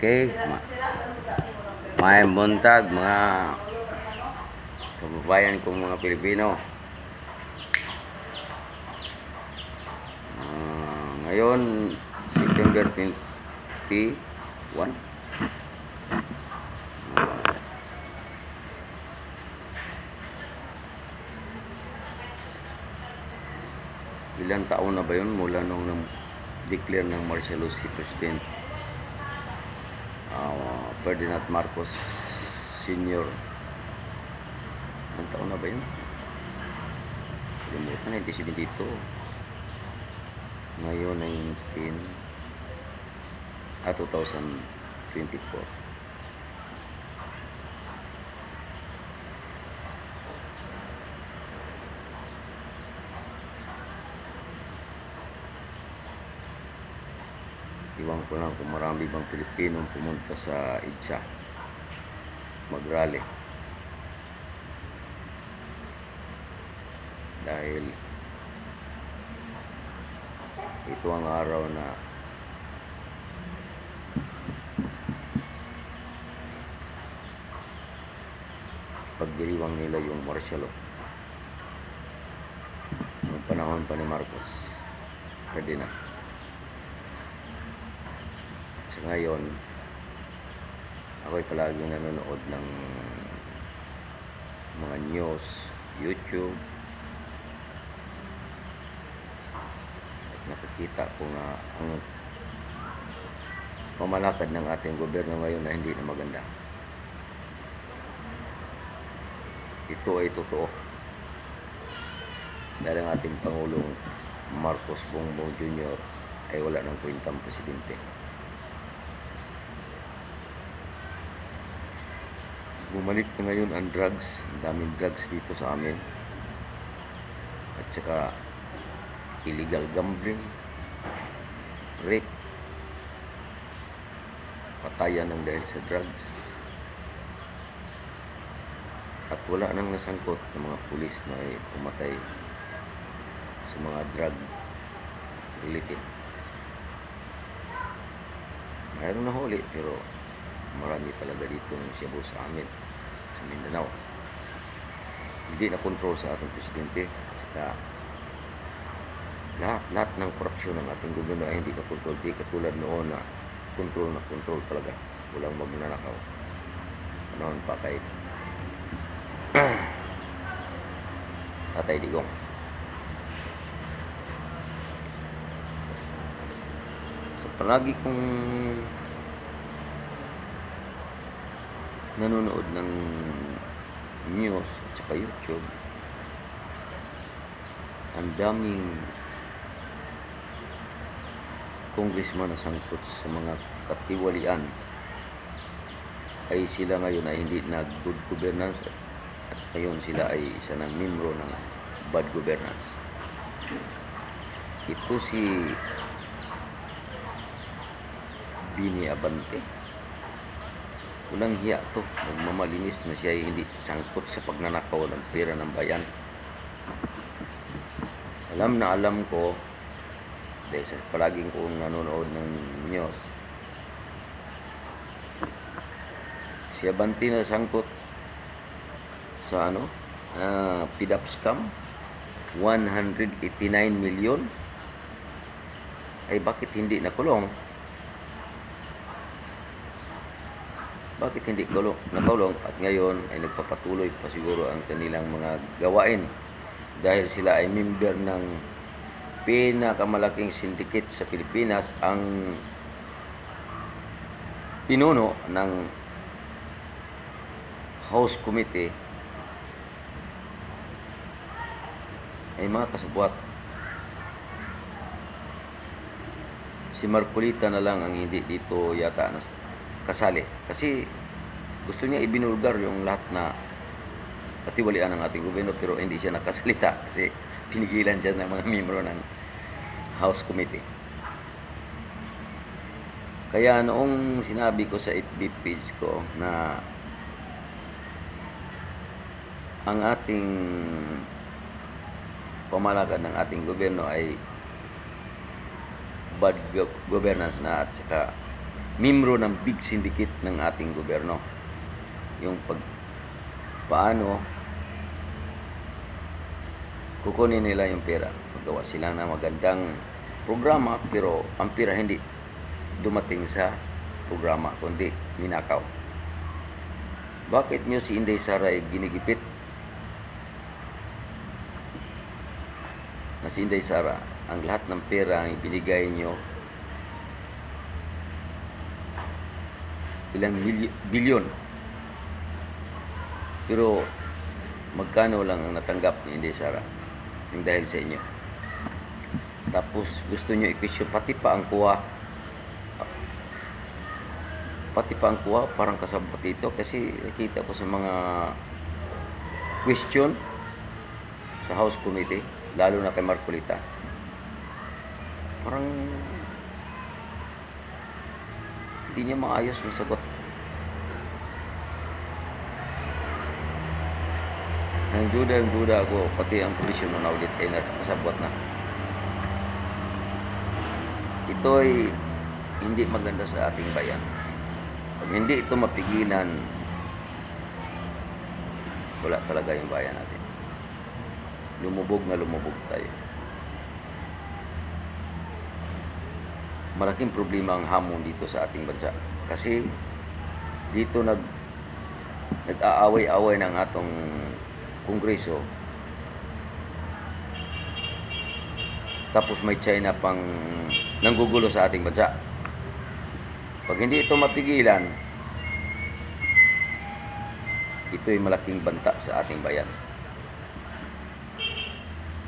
Okay, may buntag mga kababayan kong mga Pilipino. Ngayon, September 21. Ilang taon na ba yun mula nung declare ng martial law si President Ferdinand Marcos Sr. Ilang taon na ba yun? Kalimutan, 1972. Ngayon 2024. Iwan ko lang kung marami bang Pilipinong pumunta sa EDSA mag-rally, dahil ito ang araw na pagdiriwang nila yung martial law noong panahon pa ni Marcos Ferdinand. At sa ngayon, ako'y palaging nanonood ng mga news, YouTube, at nakikita ko nga ang pamalakad ng ating gobyerno ngayon na hindi na maganda. Ito ay totoo dahil ang ating Pangulong Marcos Bongbong Jr. ay wala ng kwentang presidente. Bumalik na ngayon ang drugs, ang daming drugs dito sa amin, at saka illegal gambling, rape, patayan ng dahil sa drugs, at wala nang nasangkot ng mga pulis na ay pumatay sa mga drug related. Mayroon na huli pero marami talaga dito ng Cebu sa amin, sa Mindanao. Hindi na control sa ating presidente, at saka lahat ng korupsyon ng ating gobyerno ay hindi na control. Di katulad noon na control talaga, walang magnanakaw. Panahon pa kay Tatay Digong. So palagi kong nanonood ng news at saka YouTube, ang daming congressman na sangkot sa mga katiwalian ay sila ngayon ay hindi na good governance, at ngayon sila ay isa ng membro ng bad governance. Ito si Bini Abante. Walang hiya to, magmamalinis na siya ay hindi sangkot sa pagnanakaw ng pera ng bayan. Alam na alam ko, dahil sa palaging kong nanonood ng news, si Abante na sangkot sa PDAP scam, 189 million. Ay bakit hindi nakulong? Bakit hindi nakulong at ngayon ay nagpapatuloy pa siguro ang kanilang mga gawain, dahil sila ay member ng pinakamalaking syndicate sa Pilipinas, ang pinuno ng House Committee ay mga kasabwat. Si Marcolita na lang ang hindi dito yata kasali, kasi gusto niya ibinulgar yung lahat na katiwalian ng ating gobyerno, pero hindi siya nakasalita kasi pinigilan siya ng mga miyembro ng House Committee. Kaya noong sinabi ko sa FB page ko na ang ating pamalakad ng ating gobyerno ay bad governance na, at saka miyembro ng big syndicate ng ating gobyerno. Yung paano kukunin nila yung pera. Magawa sila ng magandang programa, pero ang pera hindi dumating sa programa, kundi ninakaw. Bakit nyo si Inday Sara ay ginigipit? Na si Inday Sara, ang lahat ng pera ang ibinigay nyo, ilang bilyon. Pero magkano lang ang natanggap ni Inday Sara yung dahil sa inyo. Tapos gusto nyo i-question pati pa ang kuha. Parang kasabot ito kasi nakita ko sa mga question sa House Committee, lalo na kay Marcolita. Parang hindi niya maayos yung sagot. Ang duda ako, pati ang komisyon ng audit ay nasabot na. Ito ay hindi maganda sa ating bayan. Pag hindi ito mapigilan, wala talaga yung bayan natin. Lumubog tayo. Malaking problema ang hamon dito sa ating bansa. Kasi dito nag-aaway-away ng atong Kongreso. Tapos may China pang nanggugulo sa ating bansa. Pag hindi ito mapigilan, ito'y malaking banta sa ating bayan.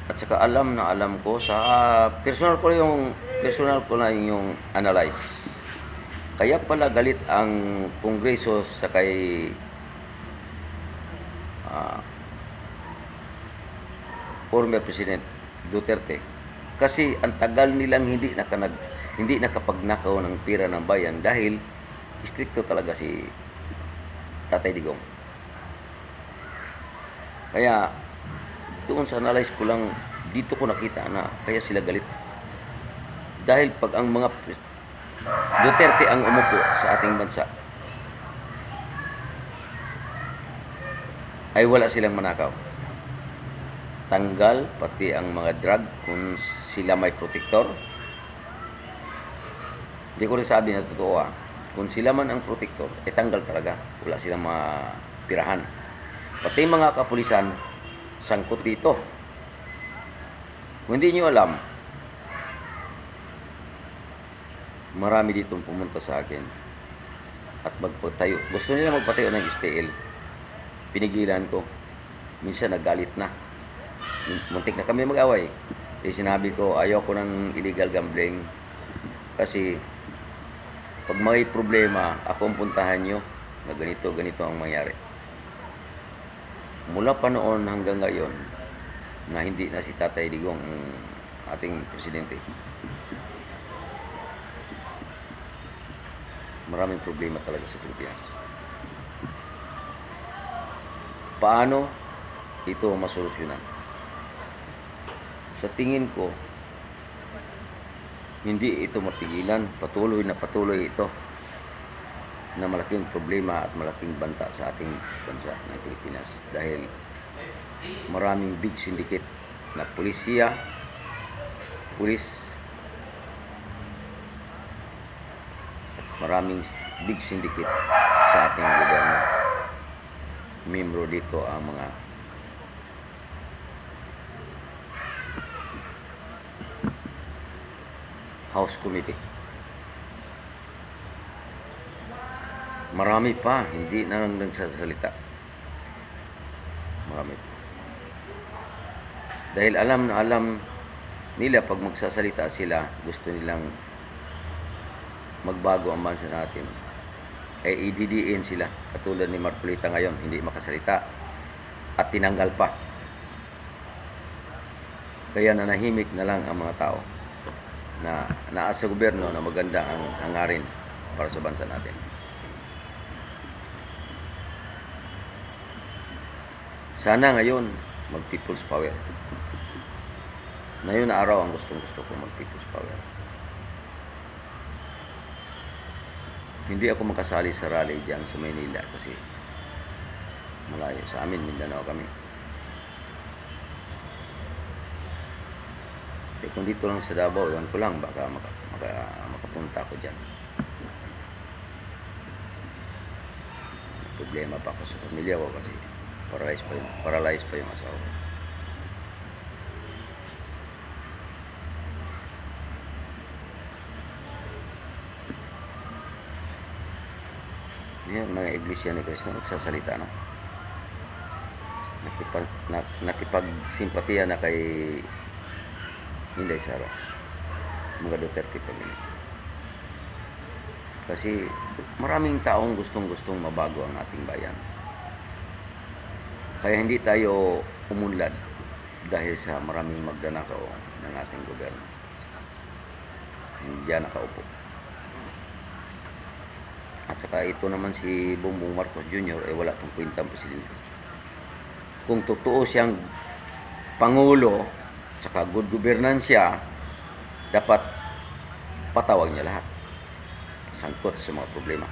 At saka alam ko sa personal ko na yung analyze. Kaya pala galit ang Kongreso sa kay former President Duterte. Kasi ang tagal nilang hindi nakapagnakaw ng pera ng bayan dahil istrikto talaga si Tatay Digong. Kaya doon sa analyze ko lang, dito ko nakita na kaya sila galit. Dahil pag ang mga Duterte ang umupo sa ating bansa, ay wala silang manakaw. Tanggal pati ang mga drug kung sila may protector. Hindi ko rin sabi na totoo. Kung sila man ang protector, tanggal talaga. Wala silang mapirahan. Pati mga kapulisan, sangkot dito. Kung hindi nyo alam, marami ditong pumunta sa akin at magpatayo. Gusto nila magpatayo ng STL. Pinigilan ko. Minsan nagalit na. Muntik na kami mag-away. Sinabi ko, ayaw ko ng illegal gambling. Kasi pag may problema, ako ang puntahan nyo na ganito ang mangyari. Mula pa noon hanggang ngayon, na hindi na si Tatay Digong ang ating presidente, maraming problema talaga sa Pilipinas. Paano ito masolusyonan? Sa tingin ko, hindi ito mapigilan. Patuloy ito na malaking problema at malaking banta sa ating bansa ng Pilipinas. Dahil maraming big syndicate na pulis at maraming big syndicate sa ating gobyerno. Membro dito ang mga House Committee. Marami pa, hindi na lang nagsasalita. Marami pa. Dahil alam nila pag magsasalita sila, gusto nilang magbago ang bansa natin. Ay ididiin sila. Katulad ni Marcolita ngayon, hindi makasalita at tinanggal pa. Kaya nanahimik na lang ang mga tao na naasa gobyerno na maganda ang hangarin para sa bansa natin. Sana ngayon mag-people's power. Ngayon na araw ang gustong-gusto ko mag-people's power. Hindi ako makasali sa rally dyan sa Maynila kasi malayo sa amin, Mindanao kami. Eh, kung dito lang sa Davao, iwan ko lang, baka makapunta ako dyan. Problema pa ako sa pamilya ko kasi paralyzed pa yung asawa ko. Yan, mga iglesia ni Cristo nagsasalita na. Nakipagsimpatiya na kay Inday Sara, mga Duterte family. Kasi maraming taong gustong mabago ang ating bayan. Kaya hindi tayo umunlad dahil sa maraming magnanakaw ng ating gobyerno. Hindi yan nakaupo. At saka ito naman si Bongbong Marcos Jr. ay wala tong kwentang presidente. Kung totoo siyang pangulo, saka good governance siya, dapat patawag niya lahat. Sangkot sa mga problema.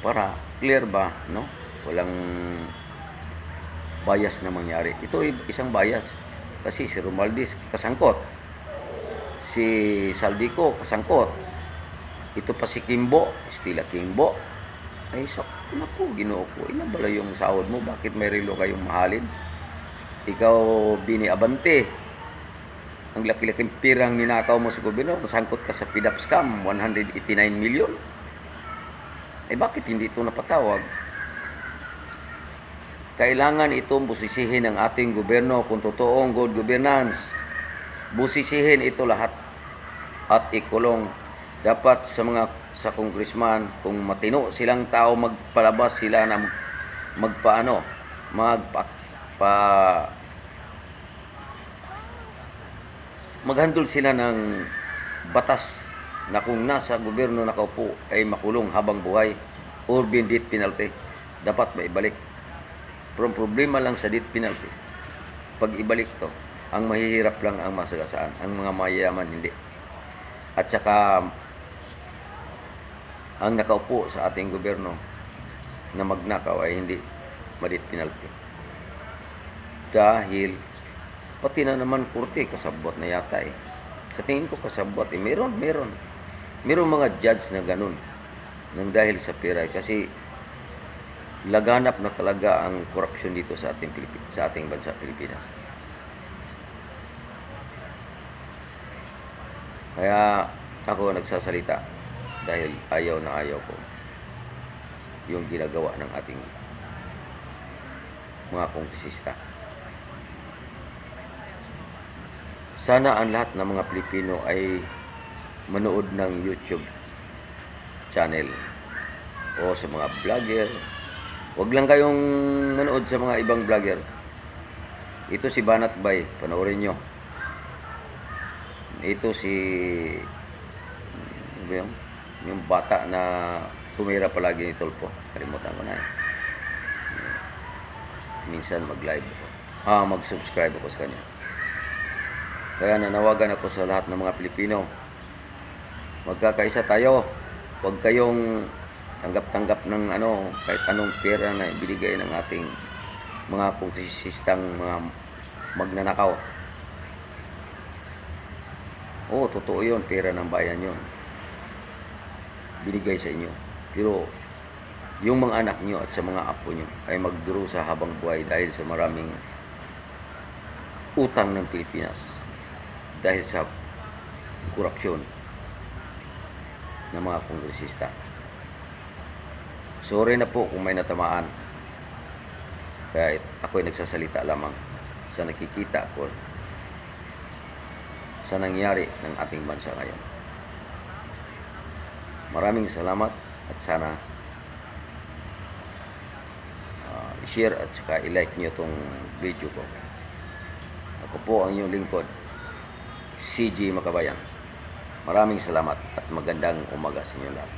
Para clear ba, no? Walang bias na mangyari. Ito ay isang bias. Kasi si Romualdez kasangkot. Si Saldico kasangkot. Ito pa si Kimbo, Stila Kimbo. Ay, naku, Ginoo ko, ilan bala yung sahod mo? Bakit may relo kayong mahalin? Ikaw, Bini Abante, ang laki-laking pirang ninakaw mo sa gobyerno, nasangkot ka sa PDAP scam, 189 million. Ay, bakit hindi ito napatawag? Kailangan itong busisihin ng ating gobyerno kung totoong good governance. Busisihin ito lahat at ikulong. Dapat sa congressman, kung matino silang tao, magpalabas sila na maghandol sila ng batas na kung nasa gobyerno nakaupo ay makulong habang buhay or death penalty. Dapat maibalik. Pero problema lang sa death penalty, pag ibalik to, ang mahihirap lang ang masagasaan, ang mga mayayaman hindi. At saka ang nakaupo sa ating gobyerno na magnakaw ay hindi ma-death penalty. Dahil pati na naman korte kasabot na yata eh. Sa tingin ko kasabot eh. Meron mga judge na ganun nang dahil sa pera kasi laganap na talaga ang korupsyon dito sa ating bansa Pilipinas. Kaya ako nagsasalita dahil ayaw na ayaw ko yung ginagawa ng ating mga kongresista. Sana ang lahat ng mga Pilipino ay manood ng YouTube channel o sa mga vlogger. Huwag lang kayong manood sa mga ibang vlogger. Ito si Banat Bay, panoorin nyo. Ito si yung bata na tumira palagi ni Tolpo. Kalimutan ko na eh. Minsan mag-live ako. Mag-subscribe ako sa kanya. Kaya nanawagan ako sa lahat ng mga Pilipino. Magkakaisa tayo. Huwag kayong tanggap-tanggap ng kahit anong pera na ibinigay ng ating mga kongresistang mga magnanakaw. Oo, totoo yun. Pera ng bayan yun. Binigay sa inyo. Pero yung mga anak nyo at sa mga apo nyo ay magdurusa habang buhay dahil sa maraming utang ng Pilipinas dahil sa korupsyon ng mga kongresista. Sorry na po kung may natamaan. Kaya ako ay nagsasalita lamang sa nakikita ko sa nangyari ng ating bansa ngayon. Maraming salamat at sana i-share at saka i-like nyo itong video ko. Ako po ang inyong lingkod, CJ Makabayan. Maraming salamat at magandang umaga sa inyo lahat.